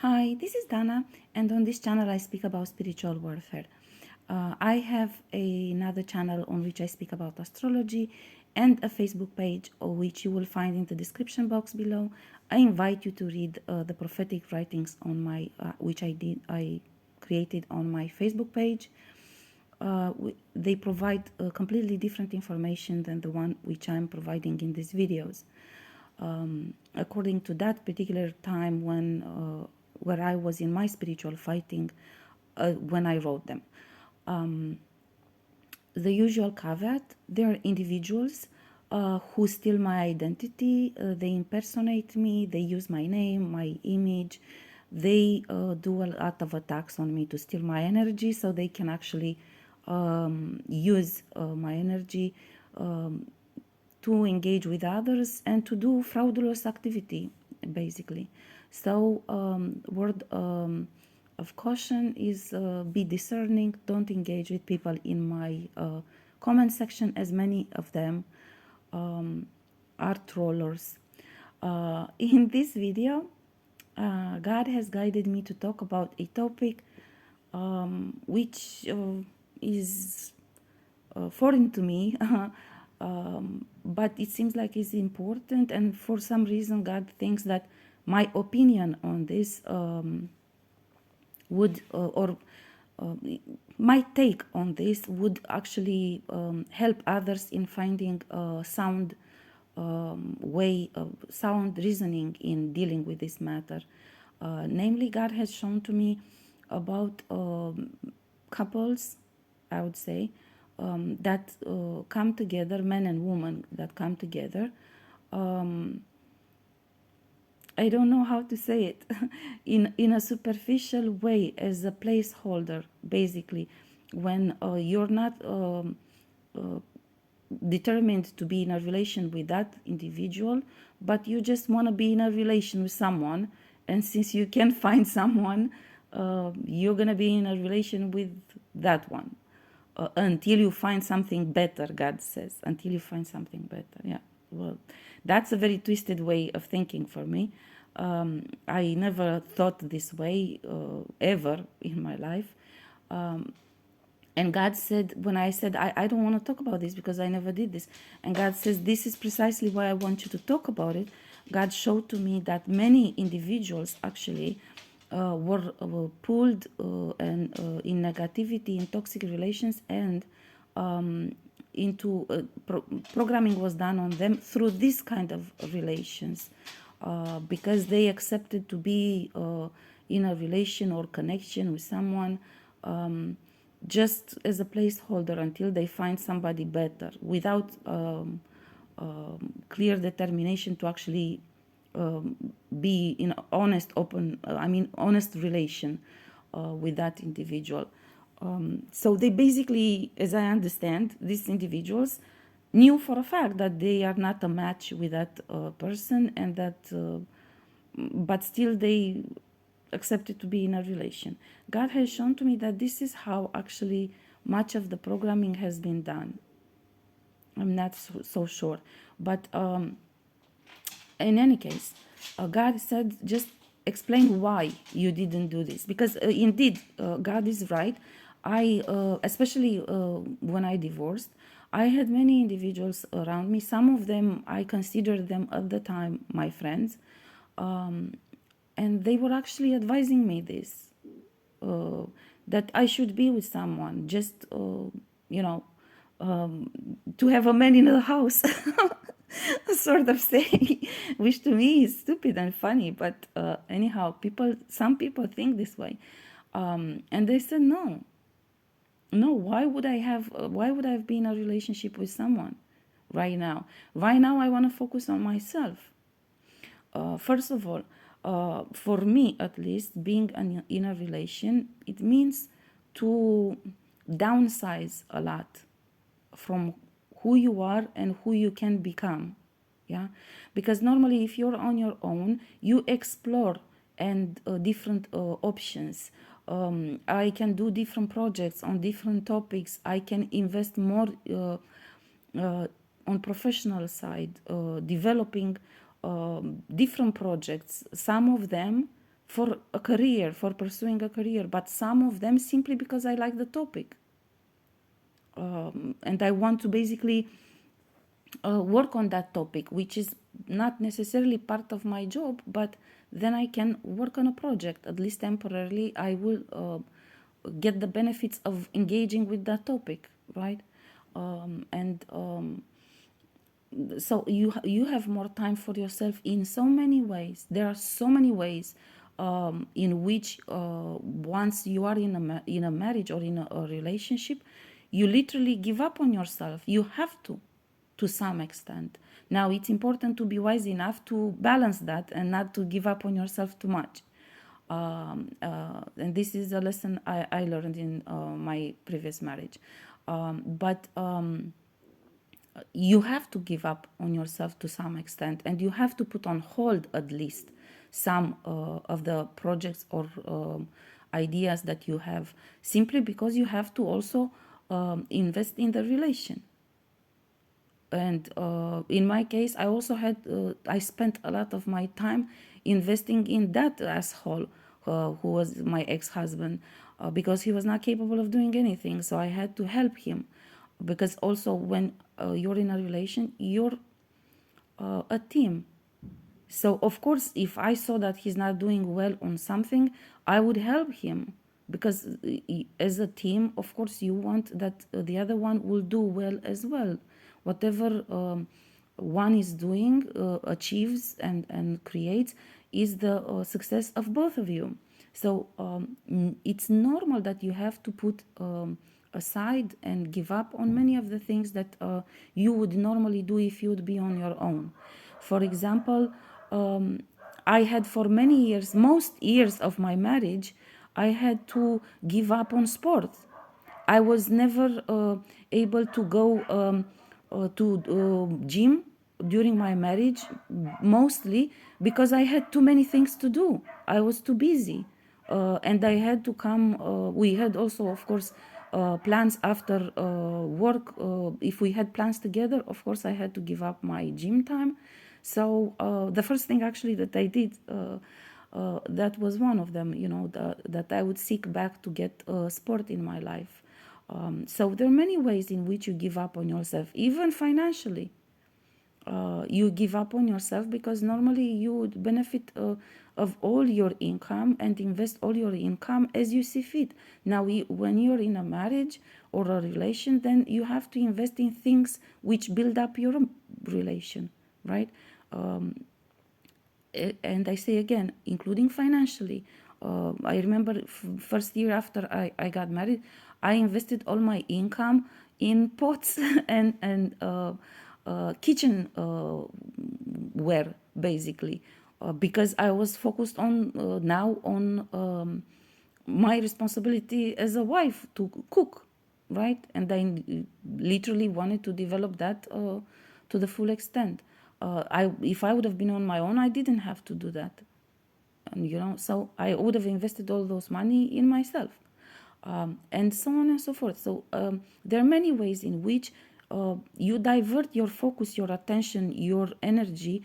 Hi, this is Dana, and on this channel I speak about spiritual warfare. I have another channel on which I speak about astrology and a Facebook page which you will find in the description box below. I invite you to read the prophetic writings on my which I created on my Facebook page. They provide completely different information than the one which I'm providing in these videos. According to that particular time where I was in my spiritual fighting, when I wrote them. The usual caveat: there are individuals who steal my identity, they impersonate me, they use my name, my image, they do a lot of attacks on me to steal my energy so they can actually use my energy to engage with others and to do fraudulous activity, basically. So, word of caution is be discerning. Don't engage with people in my comment section, as many of them are trollers. In this video, God has guided me to talk about a topic which is foreign to me, but it seems like it's important, and for some reason God thinks that my opinion on this would or my take on this would actually help others in finding a sound way of sound reasoning in dealing with this matter. Namely, God has shown to me about couples, I would say, that come together, men and women that come together. I don't know how to say it, in a superficial way, as a placeholder, basically, when you're not determined to be in a relation with that individual, but you just want to be in a relation with someone, and since you can't find someone, you're gonna be in a relation with that one until you find something better. God says, until you find something better. Yeah, well, that's a very twisted way of thinking for me. I never thought this way ever in my life. And God said, when I said, I don't want to talk about this because I never did this. And God says, this is precisely why I want you to talk about it. God showed to me that many individuals actually were pulled and in negativity, in toxic relations, and into programming was done on them through this kind of relations, because they accepted to be in a relation or connection with someone just as a placeholder until they find somebody better, without clear determination to actually be in honest, open, honest relation with that individual. So they basically, as I understand, these individuals knew for a fact that they are not a match with that person, and that, but still they accepted to be in a relation. God has shown to me that this is how actually much of the programming has been done. I'm not so sure, but in any case, God said, just explain why you didn't do this, because indeed God is right. I especially when I divorced, I had many individuals around me. Some of them I considered them at the time my friends, and they were actually advising me this, uh, that I should be with someone, just you know to have a man in the house, sort of saying, which to me is stupid and funny. But anyhow, some people think this way, and they said no, no. Why would I be in a relationship with someone right now? Right now, I want to focus on myself. First of all, for me at least, being in a relation, it means to downsize a lot from who you are and who you can become. Yeah, because normally if you're on your own, you explore and different options. I can do different projects on different topics. I can invest more on professional side, developing different projects. Some of them for a career, for pursuing a career, but some of them simply because I like the topic. And I want to basically work on that topic, which is not necessarily part of my job, but then I can work on a project, at least temporarily. I will get the benefits of engaging with that topic, right? And so you have more time for yourself in so many ways. There are so many ways in which once you are in a marriage or in a relationship, you literally give up on yourself. You have to some extent. Now it's important to be wise enough to balance that and not to give up on yourself too much. And this is a lesson I learned in my previous marriage. But you have to give up on yourself to some extent, and you have to put on hold at least some of the projects or ideas that you have, simply because you have to also invest in the relation. And in my case, I also had I spent a lot of my time investing in that asshole who was my ex-husband, because he was not capable of doing anything, so I had to help him. Because also when you're in a relation, you're a team. So of course, if I saw that he's not doing well on something, I would help him, because as a team, of course, you want that the other one will do well as well. Whatever one is doing, achieves and creates, is the success of both of you. So it's normal that you have to put aside and give up on many of the things that you would normally do if you would be on your own. For example, I had for many years, most years of my marriage, I had to give up on sport. I was never able to go to gym during my marriage, mostly because I had too many things to do. I was too busy. And I had to come. We had also, of course, plans after work. If we had plans together, of course, I had to give up my gym time. So the first thing actually that I did, that was one of them, that I would seek back to get sport in my life. So there are many ways in which you give up on yourself, even financially. You give up on yourself because normally you would benefit of all your income and invest all your income as you see fit. Now, when you're in a marriage or a relation, then you have to invest in things which build up your relation, right? And I say again, including financially. I remember first year after I got married, I invested all my income in pots and kitchen ware, basically, because I was focused on now on my responsibility as a wife to cook, right? And I literally wanted to develop that to the full extent. If I would have been on my own, I didn't have to do that. And so I would have invested all those money in myself, and so on and so forth. So there are many ways in which you divert your focus, your attention, your energy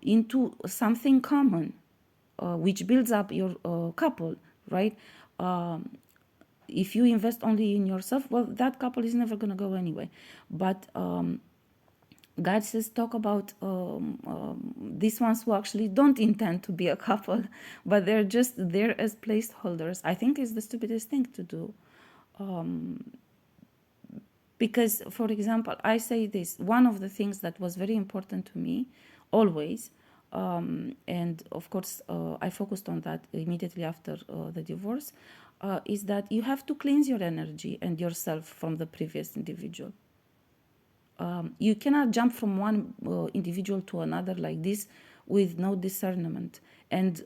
into something common, which builds up your couple, right? If you invest only in yourself, well, that couple is never going to go anyway. But God says talk about these ones who actually don't intend to be a couple, but they're just there as placeholders. I think is the stupidest thing to do. Because, for example, I say this, one of the things that was very important to me always, and of course I focused on that immediately after the divorce, is that you have to cleanse your energy and yourself from the previous individual. You cannot jump from one individual to another like this with no discernment. And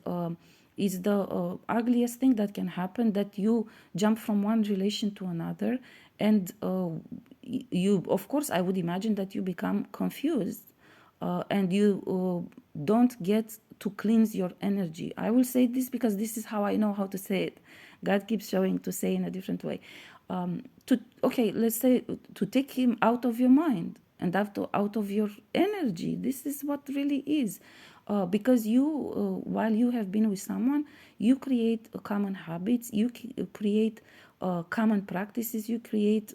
it's the ugliest thing that can happen, that you jump from one relation to another. And you, of course, I would imagine that you become confused and you don't get to cleanse your energy. I will say this because this is how I know how to say it. God keeps showing to say in a different way. Let's say to take him out of your mind and out of your energy. This is what really is. because you while you have been with someone, you create common habits, you create common practices, you create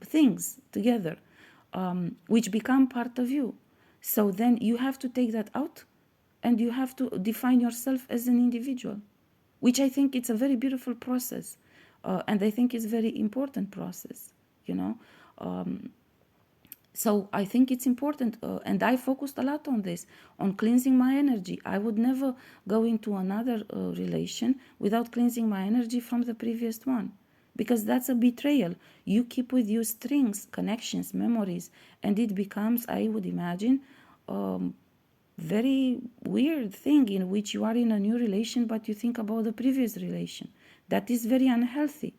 things together, which become part of you. So then you have to take that out, and you have to define yourself as an individual, which I think it's a very beautiful process, and I think it's a very important process, you know. So I think it's important, and I focused a lot on this, on cleansing my energy. I would never go into another relation without cleansing my energy from the previous one, because that's a betrayal. You keep with you strings, connections, memories, and it becomes, I would imagine, very weird thing in which you are in a new relation, but you think about the previous relation. That is very unhealthy,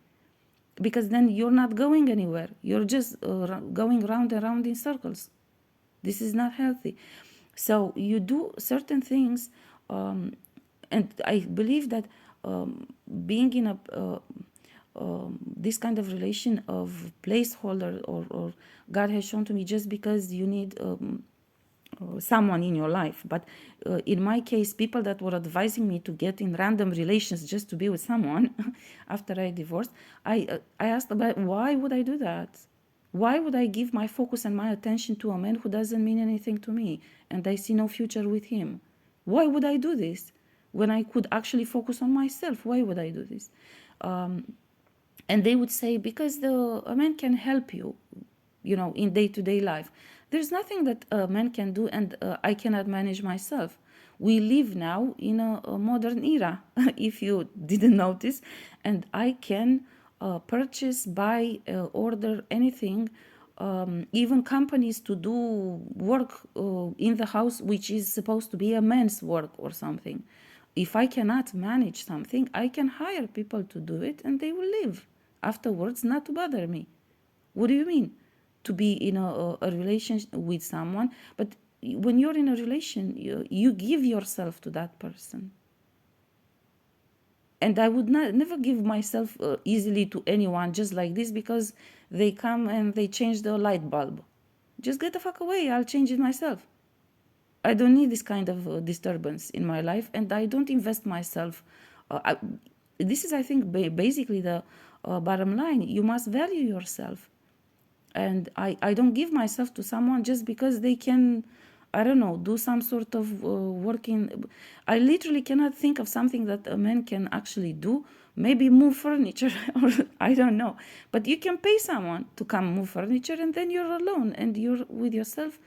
because then you're not going anywhere. You're just going round and round in circles. This is not healthy. So you do certain things, and I believe that being in a this kind of relation of placeholder, or God has shown to me just because you need someone in your life. But in my case, people that were advising me to get in random relations just to be with someone after I divorced, I asked about why would I do that? Why would I give my focus and my attention to a man who doesn't mean anything to me and I see no future with him? Why would I do this when I could actually focus on myself? Why would I do this? And they would say, because a man can help you, in day-to-day life. There's nothing that a man can do, and I cannot manage myself. We live now in a modern era, if you didn't notice, and I can purchase, buy, order anything, even companies to do work in the house, which is supposed to be a man's work or something. If I cannot manage something, I can hire people to do it, and they will leave afterwards, not to bother me. What do you mean? To be in a relationship with someone, but when you're in a relation, you give yourself to that person. And I would never give myself easily to anyone just like this, because they come and they change the light bulb. Just get the fuck away, I'll change it myself. I don't need this kind of disturbance in my life, and I don't invest myself. This is, I think, basically the bottom line. You must value yourself. And I don't give myself to someone just because they can, I don't know, do some sort of working. I literally cannot think of something that a man can actually do. Maybe move furniture, or I don't know. But you can pay someone to come move furniture, and then you're alone and you're with yourself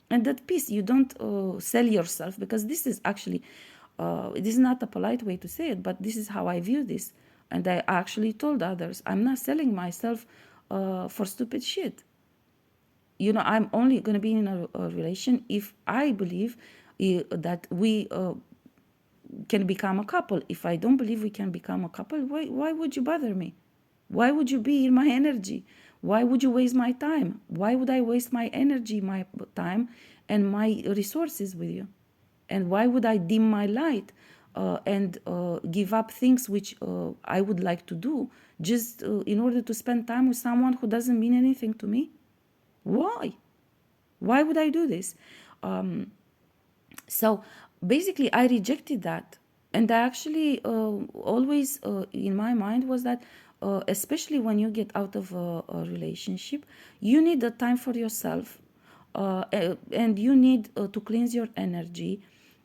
and at peace. You don't sell yourself, because this is actually, this is not a polite way to say it, but this is how I view this. And I actually told others, I'm not selling myself for stupid shit. I'm only going to be in a relation if I believe that we can become a couple. If I don't believe we can become a couple, why would you bother me? Why would you be in my energy? Why would you waste my time? Why would I waste my energy, my time, and my resources with you? And why would I dim my light and give up things which I would like to do just in order to spend time with someone who doesn't mean anything to me? Why? Why would I do this? So basically, I rejected that. And I actually always in my mind was that, especially when you get out of a relationship, you need the time for yourself, and you need to cleanse your energy.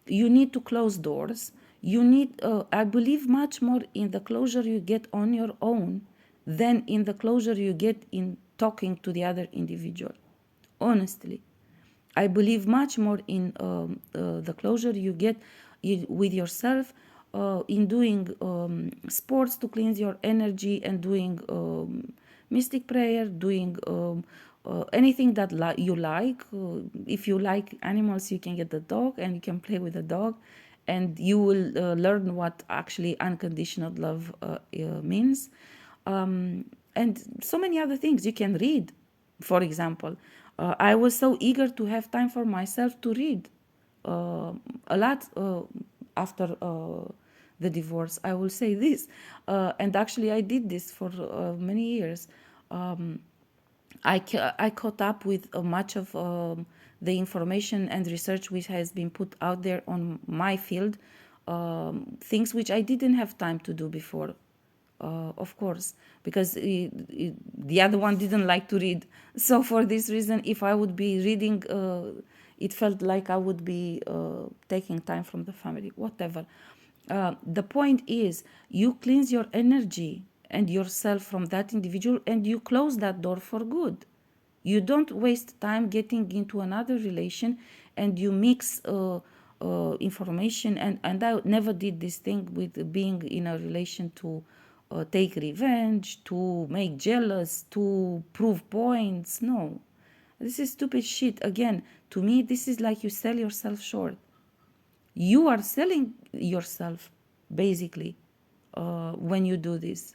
You need to close doors. You need, I believe, much more in the closure you get on your own than in the closure you get in talking to the other individual. Honestly, I believe much more in the closure you get with yourself, in doing sports to cleanse your energy, and doing mystic prayer, doing anything that you like. If you like animals, you can get the dog and you can play with the dog, and you will learn what actually unconditional love means. And so many other things. You can read, for example. I was so eager to have time for myself to read a lot after the divorce. I will say this. And actually, I did this for many years. I caught up with much of the information and research which has been put out there on my field, things which I didn't have time to do before, of course, because the other one didn't like to read. So for this reason, if I would be reading, it felt like I would be taking time from the family, whatever. The point is, you cleanse your energy and yourself from that individual, and you close that door for good. You don't waste time getting into another relation, and you mix information. And I never did this thing with being in a relation to take revenge, to make jealous, to prove points. No, this is stupid shit. Again, to me, this is like you sell yourself short. You are selling yourself, basically, when you do this.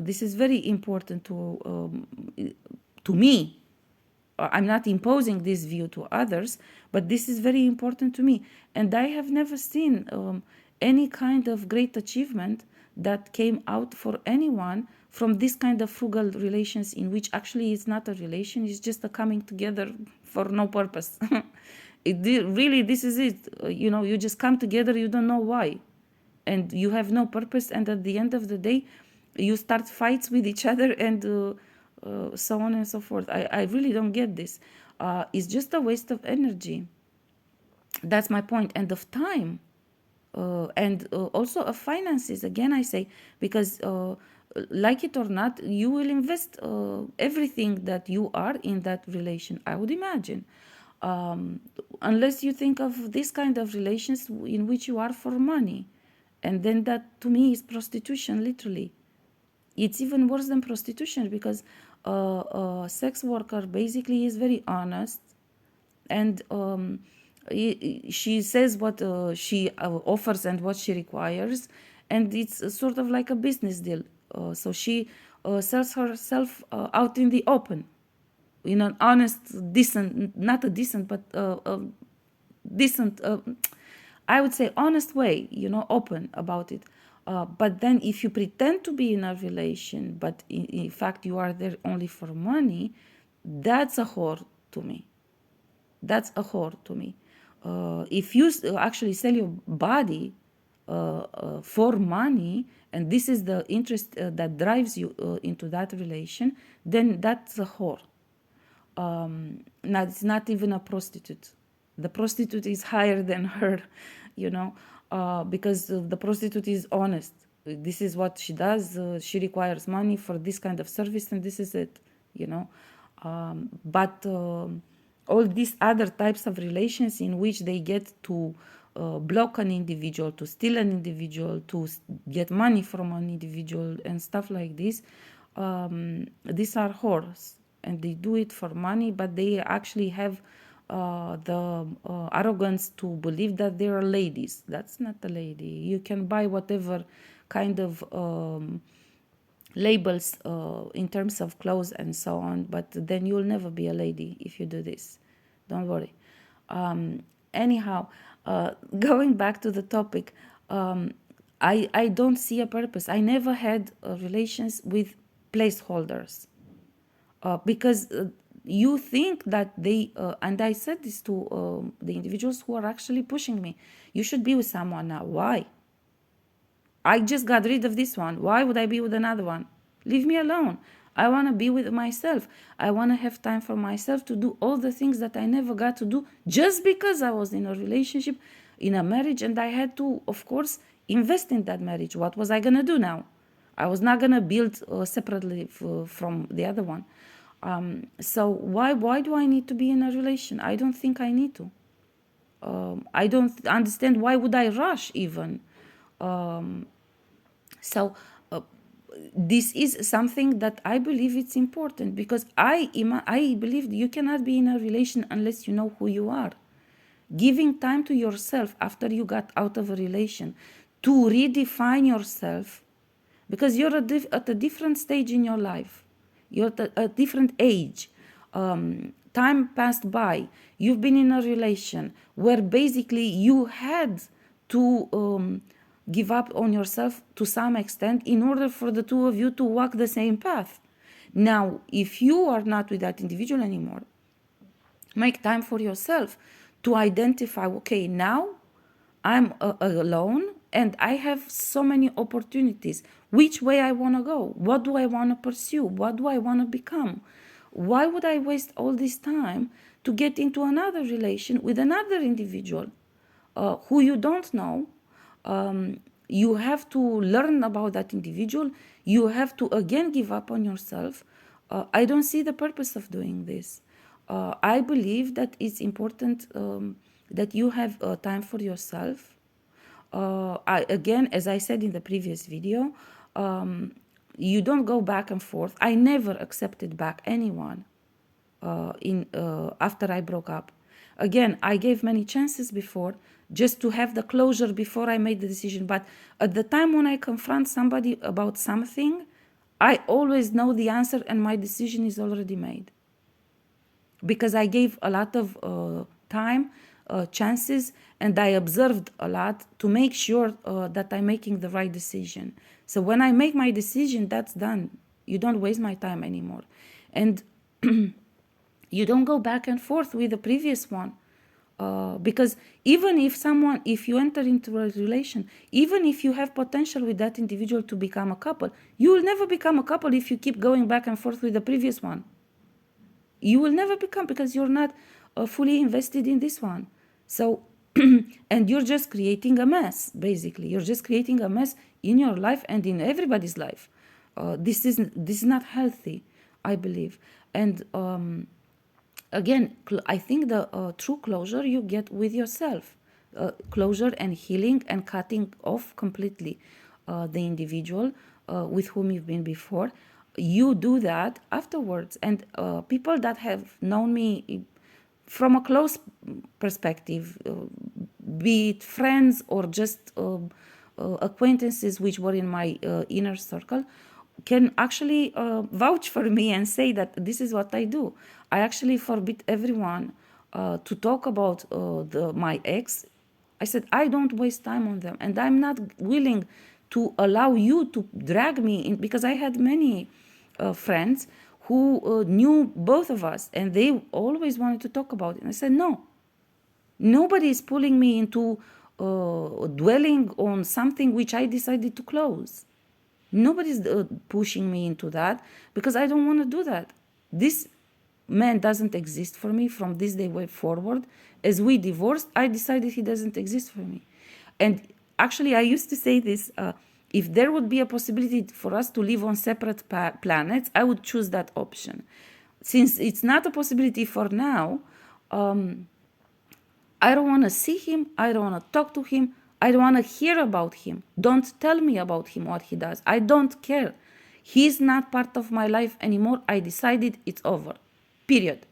This is very important to me. I'm not imposing this view to others, but this is very important to me. And I have never seen any kind of great achievement that came out for anyone from this kind of frugal relations, in which actually it's not a relation, it's just a coming together for no purpose. Really, this is it. You just come together, you don't know why. And you have no purpose, and at the end of the day, you start fights with each other, and so on and so forth. I really don't get this. It's just a waste of energy. That's my point. And of time. And also of finances, again I say, because like it or not, you will invest everything that you are in that relation, I would imagine. Unless you think of this kind of relations in which you are for money. And then that, to me, is prostitution, literally. It's even worse than prostitution, because a sex worker basically is very honest, and she says what she offers and what she requires, and it's sort of like a business deal. So she sells herself out in the open, in an honest, decent, not a decent, but a decent, I would say honest way, open about it. But then if you pretend to be in a relation, but in fact you are there only for money, that's a whore to me. That's a whore to me. If you actually sell your body for money, and this is the interest that drives you into that relation, then that's a whore. Now, it's not even a prostitute. The prostitute is higher than her, because the prostitute is honest. This is what she does. She requires money for this kind of service, and this is it, But all these other types of relations in which they get to block an individual, to steal an individual, to get money from an individual, and stuff like this, these are whores, and they do it for money, but they actually have the arrogance to believe that they are ladies. That's not a lady. You can buy whatever kind of labels in terms of clothes and so on, but then you'll never be a lady if you do this. Don't worry. Anyhow, going back to the topic, I don't see a purpose. I never had relations with placeholders, because you think that they, and I said this to the individuals who are actually pushing me, you should be with someone now. Why? I just got rid of this one. Why would I be with another one? Leave me alone. I want to be with myself. I want to have time for myself to do all the things that I never got to do just because I was in a relationship, in a marriage, and I had to, of course, invest in that marriage. What was I going to do now? I was not going to build separately from the other one. So why do I need to be in a relation? I don't think I need to. I don't understand why would I rush even. So this is something that I believe it's important, because I believe you cannot be in a relation unless you know who you are. Giving time to yourself after you got out of a relation to redefine yourself, because you're at a different stage in your life. You're at a different age. Time passed by. You've been in a relation where basically you had to give up on yourself to some extent in order for the two of you to walk the same path. Now, if you are not with that individual anymore, Make time for yourself to identify, okay, now I'm alone and I have so many opportunities. Which way I want to go? What do I want to pursue? What do I want to become? Why would I waste all this time to get into another relation with another individual who you don't know? You have to learn about that individual. You have to again give up on yourself. I don't see the purpose of doing this. I believe that it's important that you have time for yourself. Again, as I said in the previous video, you don't go back and forth. I never accepted back anyone in after I broke up. Again, I gave many chances before just to have the closure before I made the decision. But at the time when I confront somebody about something, I always know the answer and my decision is already made because I gave a lot of time, chances, and I observed a lot to make sure that I'm making the right decision. So when I make my decision, that's done. You don't waste my time anymore. And you don't go back and forth with the previous one. Because even if you enter into a relation, even if you have potential with that individual to become a couple, you will never become a couple if you keep going back and forth with the previous one. You will never become, because you're not fully invested in this one. So and you're just creating a mess. Basically, you're just creating a mess in your life and in everybody's life. This is not healthy, I believe. And again, I think the true closure you get with yourself, closure and healing and cutting off completely the individual with whom you've been before. You do that afterwards. And people that have known me from a close perspective, be it friends or just acquaintances which were in my inner circle, can actually vouch for me and say that this is what I do. I actually forbid everyone to talk about my ex. I said, I don't waste time on them, and I'm not willing to allow you to drag me in, because I had many friends who knew both of us, and they always wanted to talk about it. And I said, no, nobody is pulling me into dwelling on something which I decided to close. Nobody's pushing me into that, because I don't want to do that. This man doesn't exist for me from this day way forward. As we divorced, I decided he doesn't exist for me. And actually, I used to say this, if there would be a possibility for us to live on separate planets, I would choose that option. Since it's not a possibility for now, I don't want to see him. I don't want to talk to him. I don't want to hear about him. Don't tell me about him, what he does. I don't care. He's not part of my life anymore. I decided it's over. Period.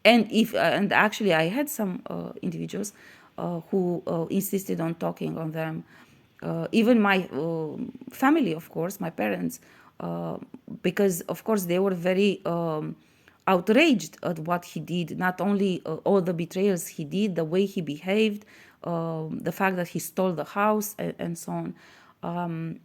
And and actually, I had some individuals who insisted on talking on them. Even my family, of course, my parents, because of course they were very outraged at what he did. Not only all the betrayals he did, the way he behaved, the fact that he stole the house, and so on.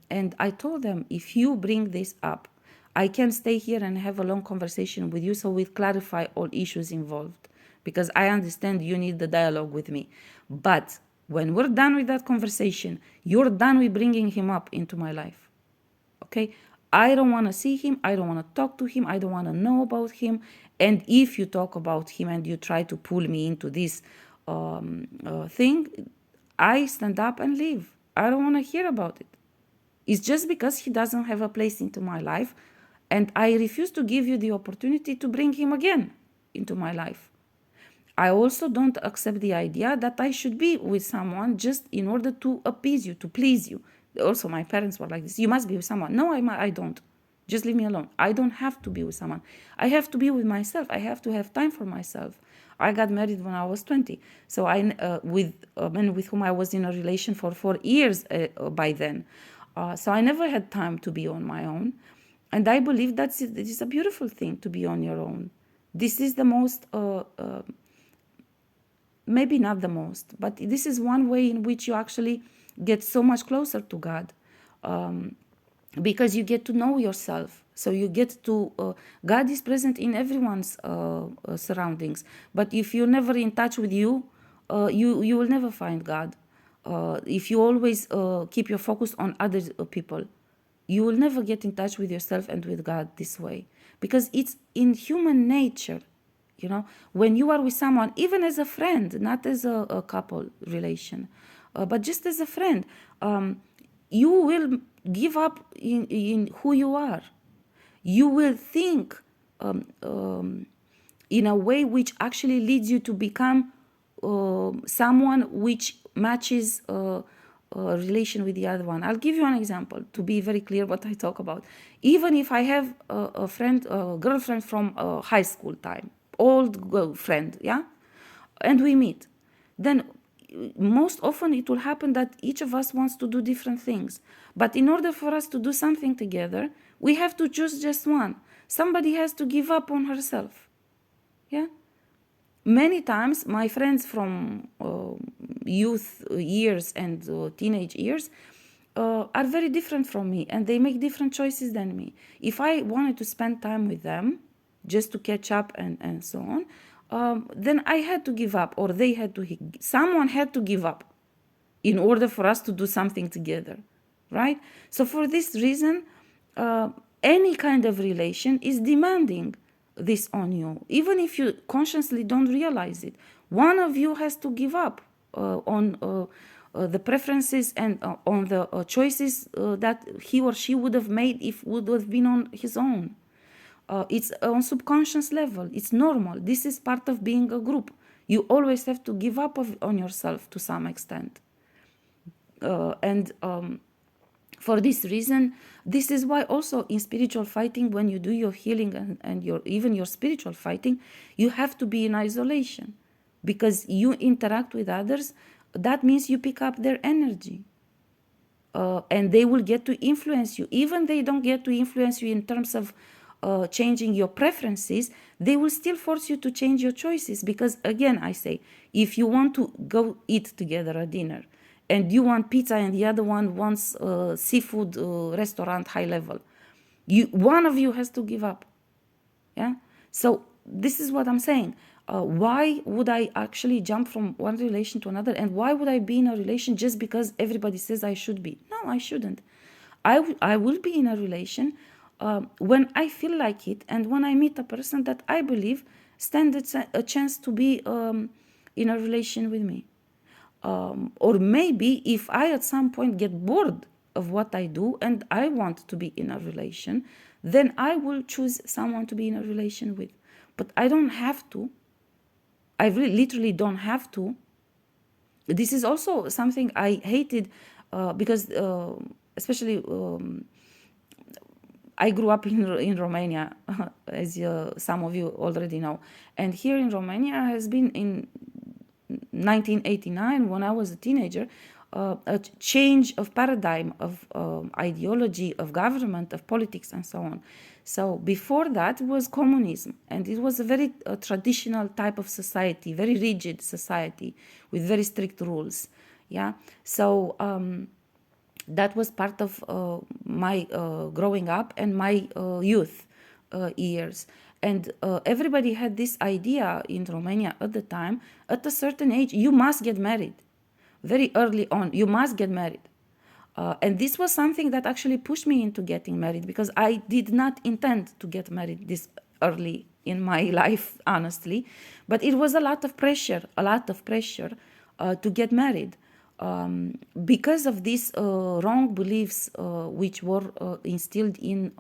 And I told them, if you bring this up, I can stay here and have a long conversation with you so we clarify all issues involved, because I understand you need the dialogue with me. But when we're done with that conversation, you're done with bringing him up into my life. Okay? I don't want to see him. I don't want to talk to him. I don't want to know about him. And if you talk about him and you try to pull me into this thing, I stand up and leave. I don't want to hear about it. It's just because he doesn't have a place into my life, and I refuse to give you the opportunity to bring him again into my life. I also don't accept the idea that I should be with someone just in order to appease you, to please you. Also, my parents were like this. You must be with someone. No, I don't. Just leave me alone. I don't have to be with someone. I have to be with myself. I have to have time for myself. I got married when I was 20. So with a man with whom I was in a relation for 4 years by then. So I never had time to be on my own. And I believe that it is a beautiful thing to be on your own. This is the most, maybe not the most, but this is one way in which you actually get so much closer to God, because you get to know yourself So you get to, God is present in everyone's surroundings. But if you're never in touch with you, you will never find God. If you always keep your focus on other people, you will never get in touch with yourself and with God this way, because it's in human nature. When you are with someone, even as a friend, not as a couple relation, but just as a friend, you will give up in who you are. You will think in a way which actually leads you to become someone which matches a relation with the other one. I'll give you an example to be very clear what I talk about. Even if I have a friend, a girlfriend from high school time, old girlfriend, yeah, and we meet, then most often it will happen that each of us wants to do different things. But in order for us to do something together, we have to choose just one. Somebody has to give up on herself. Yeah. Many times my friends from youth years and teenage years are very different from me, and they make different choices than me. If I wanted to spend time with them just to catch up and so on, then I had to give up, or they had to, someone had to give up in order for us to do something together, right? So for this reason, any kind of relation is demanding this on you, even if you consciously don't realize it. One of you has to give up on the preferences and on the choices that he or she would have made if would have been on his own. It's on subconscious level. It's normal. This is part of being a group. You always have to give up on yourself to some extent. And for this reason, this is why also in spiritual fighting, when you do your healing and even your spiritual fighting, you have to be in isolation, because you interact with others. That means you pick up their energy, and they will get to influence you. Even they don't get to influence you in terms of changing your preferences, they will still force you to change your choices. Because again, I say, if you want to go eat together at dinner, and you want pizza and the other one wants seafood restaurant high level, one of you has to give up. Yeah. So this is what I'm saying. Why would I actually jump from one relation to another, and why would I be in a relation just because everybody says I should be? No, I shouldn't. I will be in a relation when I feel like it, and when I meet a person that I believe stands a chance to be in a relation with me. Or maybe if I at some point get bored of what I do and I want to be in a relation, then I will choose someone to be in a relation with. But I don't have to. I really literally don't have to. This is also something I hated because especially I grew up in Romania, as some of you already know. And here in Romania has been in 1989, when I was a teenager, a change of paradigm, of ideology, of government, of politics, and so on. So before that was communism, and it was a very traditional type of society, very rigid society with very strict rules. Yeah. So that was part of my growing up and my youth years. And everybody had this idea in Romania at the time, at a certain age, you must get married. Very early on, you must get married. And this was something that actually pushed me into getting married, because I did not intend to get married this early in my life, honestly. But it was a lot of pressure to get married. Because of these wrong beliefs which were instilled in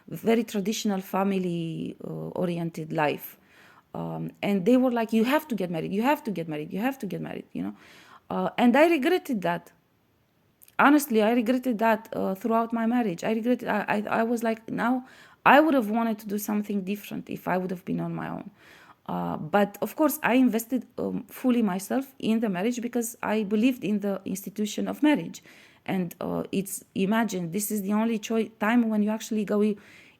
very traditional family oriented life. And they were like, you have to get married, you have to get married, you have to get married, and I regretted that. Honestly, I regretted that throughout my marriage. I regretted, I was like, now I would have wanted to do something different if I would have been on my own. But of course, I invested fully myself in the marriage because I believed in the institution of marriage. And imagine, this is the only time when you actually go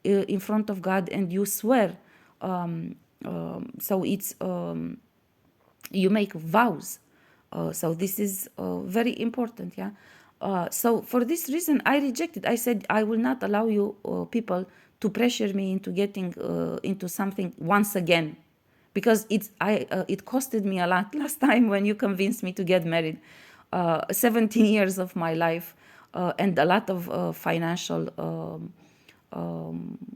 in front of God and you swear. So it's, you make vows. So this is very important, yeah. So for this reason, I rejected. I said, I will not allow you people to pressure me into getting into something once again, because it costed me a lot last time when you convinced me to get married. 17 years of my life and a lot of financial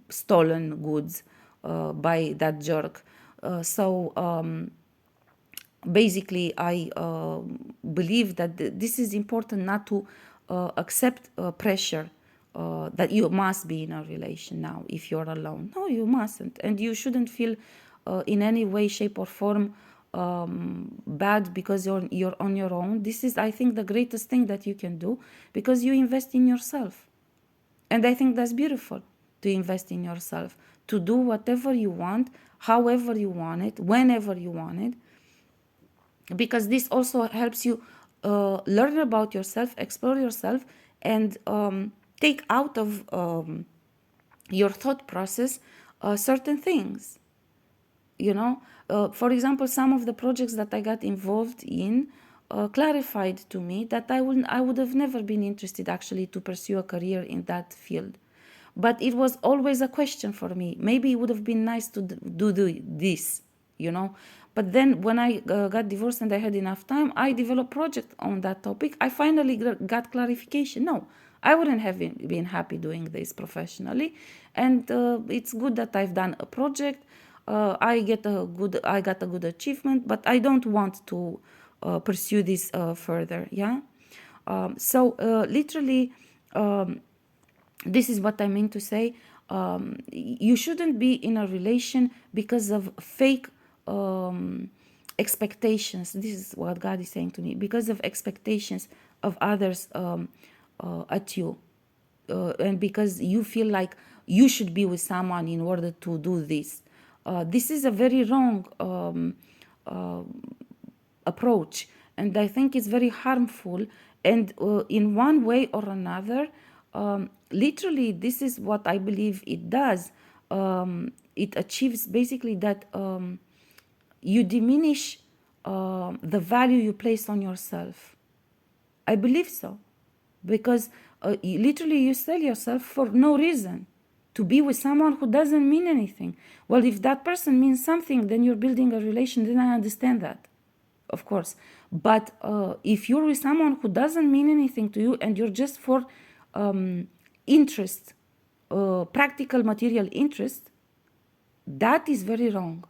stolen goods by that jerk. So basically, I believe that this is important, not to accept pressure that you must be in a relation now if you're alone. No, you mustn't. And you shouldn't feel in any way, shape, or form bad because you're on your own. This is, I think, the greatest thing that you can do, because you invest in yourself. And I think that's beautiful, to invest in yourself, to do whatever you want, however you want it, whenever you want it, because this also helps you learn about yourself, explore yourself, and take out of your thought process certain things. For example, some of the projects that I got involved in clarified to me that I would have never been interested actually to pursue a career in that field. But it was always a question for me. Maybe it would have been nice to do this, you know. But then when I got divorced and I had enough time, I developed a project on that topic. I finally got clarification. No, I wouldn't have been happy doing this professionally. And it's good that I've done a project. I got a good achievement, but I don't want to pursue this further. Yeah. Literally, this is what I mean to say. You shouldn't be in a relation because of fake expectations. This is what God is saying to me. Because of expectations of others at you. And because you feel like you should be with someone in order to do this. This is a very wrong approach. And I think it's very harmful. And in one way or another, literally, this is what I believe it does. It achieves basically that you diminish the value you place on yourself. I believe so. Because literally you sell yourself for no reason to be with someone who doesn't mean anything. Well, if that person means something, then you're building a relation, then I understand that, of course. But if you're with someone who doesn't mean anything to you and you're just for interest, practical material interest, that is very wrong.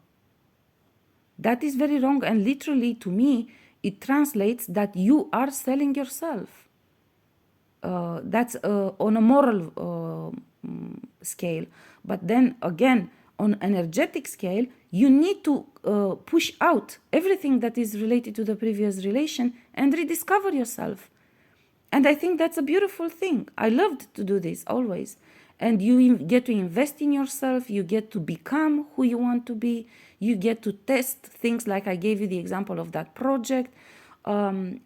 That is very wrong, and literally to me, it translates that you are selling yourself. That's on a moral scale. But then again, on energetic scale, you need to push out everything that is related to the previous relation and rediscover yourself. And I think that's a beautiful thing. I loved to do this always. And you get to invest in yourself. You get to become who you want to be. You get to test things, like I gave you the example of that project. In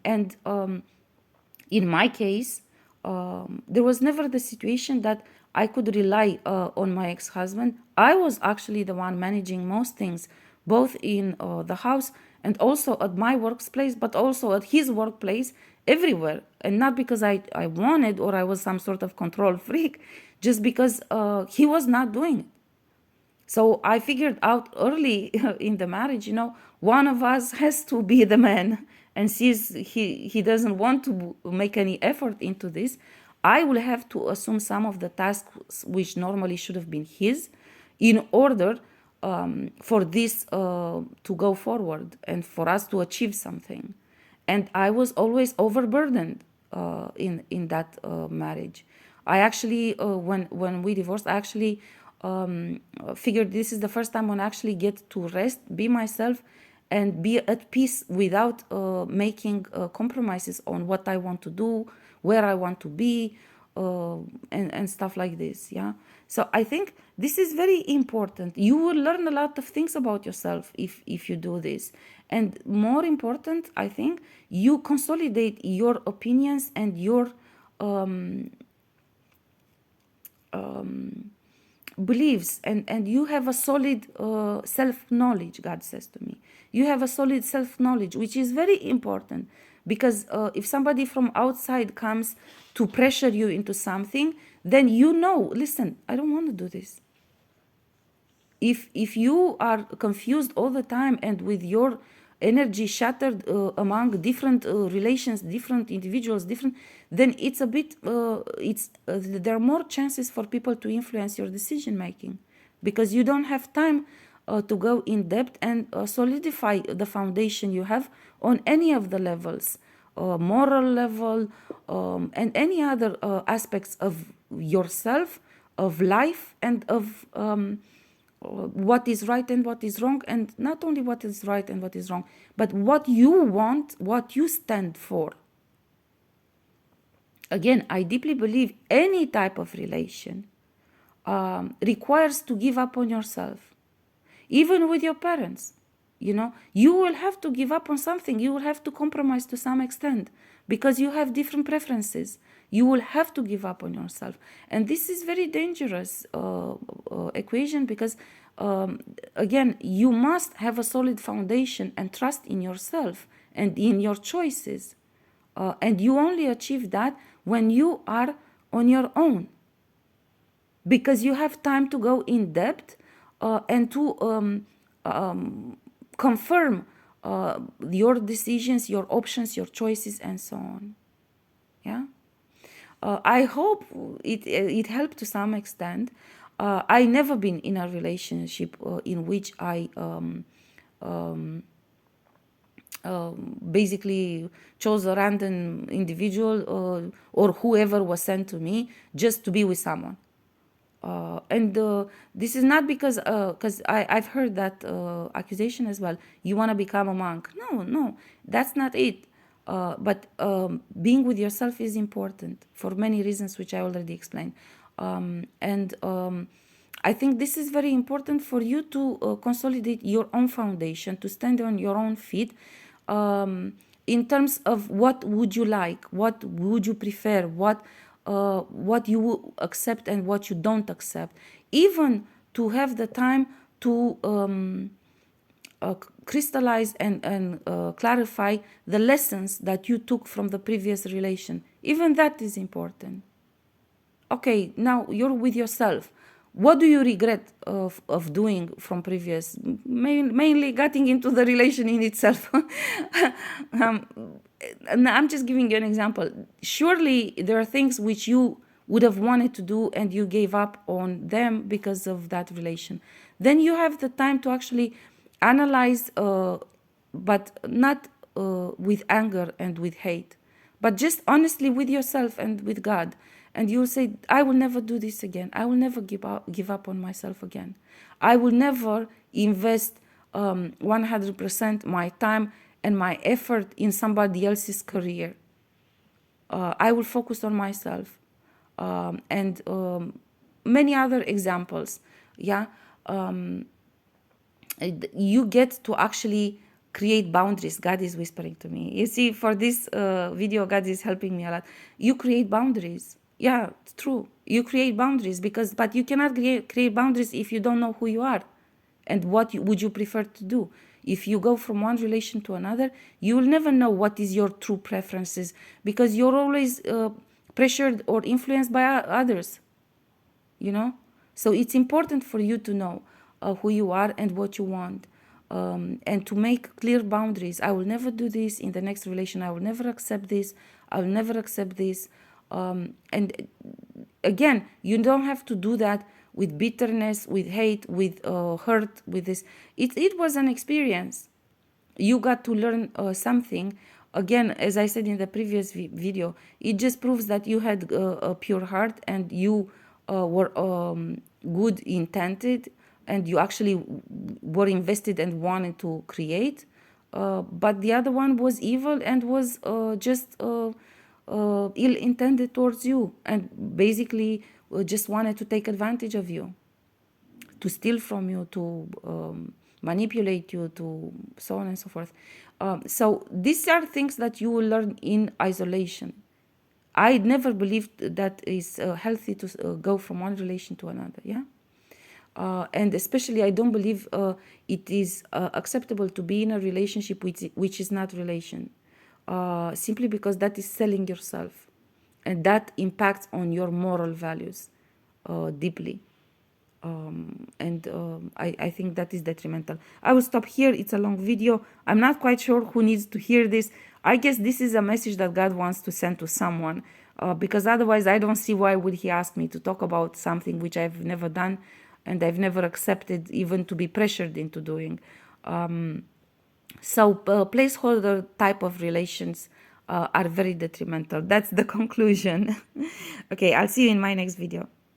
my case, there was never the situation that I could rely on my ex-husband. I was actually the one managing most things, both in the house and also at my workplace, but also at his workplace, everywhere. And not because I wanted or I was some sort of control freak, just because he was not doing it. So I figured out early in the marriage, one of us has to be the man. And since he doesn't want to make any effort into this, I will have to assume some of the tasks which normally should have been his, in order for this to go forward and for us to achieve something. And I was always overburdened in that marriage. I actually, when we divorced, I actually figured this is the first time when I actually get to rest, be myself, and be at peace without making compromises on what I want to do, where I want to be, and stuff like this. Yeah. So I think this is very important. You will learn a lot of things about yourself if you do this. And more important, I think, you consolidate your opinions and your beliefs, and you have a solid self-knowledge. God says to me, you have a solid self-knowledge, which is very important, Because if somebody from outside comes to pressure you into something, then you know, listen, I don't want to do this. If you are confused all the time and with your energy shattered among different relations, different individuals, different, then it's a bit there are more chances for people to influence your decision making, because you don't have time to go in depth and solidify the foundation you have on any of the levels, moral level, and any other aspects of yourself, of life, and of what is right and what is wrong. And not only what is right and what is wrong, but what you want, what you stand for. Again, I deeply believe any type of relation requires to give up on yourself. Even with your parents, you will have to give up on something. You will have to compromise to some extent because you have different preferences. You will have to give up on yourself. And this is very dangerous equation, because again, you must have a solid foundation and trust in yourself and in your choices. And you only achieve that when you are on your own, because you have time to go in depth and to confirm your decisions, your options, your choices, and so on. Yeah. I hope it helped to some extent. I never been in a relationship in which I basically chose a random individual or whoever was sent to me just to be with someone. And this is not because I've heard that accusation as well. You want to become a monk? No, that's not it. But being with yourself is important for many reasons, which I already explained. And I think this is very important for you to consolidate your own foundation, to stand on your own feet, in terms of what would you like, what would you prefer, what you accept and what you don't accept, even to have the time to crystallize and clarify the lessons that you took from the previous relation. Even that is important. Okay, now you're with yourself. What do you regret of doing from previous? Mainly getting into the relation in itself. I'm just giving you an example. Surely there are things which you would have wanted to do and you gave up on them because of that relation. Then you have the time to actually analyze, but not with anger and with hate, but just honestly with yourself and with God. And you'll say, I will never do this again. I will never give up on myself again. I will never invest 100% my time and my effort in somebody else's career. I will focus on myself. And many other examples. Yeah. You get to actually create boundaries. God is whispering to me. You see, for this video, God is helping me a lot. You create boundaries. Yeah, it's true. You create boundaries but you cannot create boundaries if you don't know who you are and what would you prefer to do. If you go from one relation to another, you will never know what is your true preferences, because you're always pressured or influenced by others, So it's important for you to know who you are and what you want, and to make clear boundaries. I will never do this in the next relation. I will never accept this. I will never accept this. And again, you don't have to do that with bitterness, with hate, with hurt, with this. It was an experience. You got to learn something. Again, as I said in the previous video, it just proves that you had a pure heart and you were good intended, and you actually were invested and wanted to create. But the other one was evil and was just ill-intended towards you, and basically just wanted to take advantage of you, to steal from you, to manipulate you, to so on and so forth. So these are things that you will learn in isolation. I never believed that it's healthy to go from one relation to another. Yeah. And especially, I don't believe it is acceptable to be in a relationship which is not relation. simply because that is selling yourself, and that impacts on your moral values deeply. I think that is detrimental. I will stop here. It's a long video. I'm not quite sure who needs to hear this. I guess this is a message that God wants to send to someone, because otherwise I don't see why would he ask me to talk about something which I've never done and I've never accepted even to be pressured into doing. So placeholder type of relations are very detrimental. That's the conclusion. Okay, I'll see you in my next video.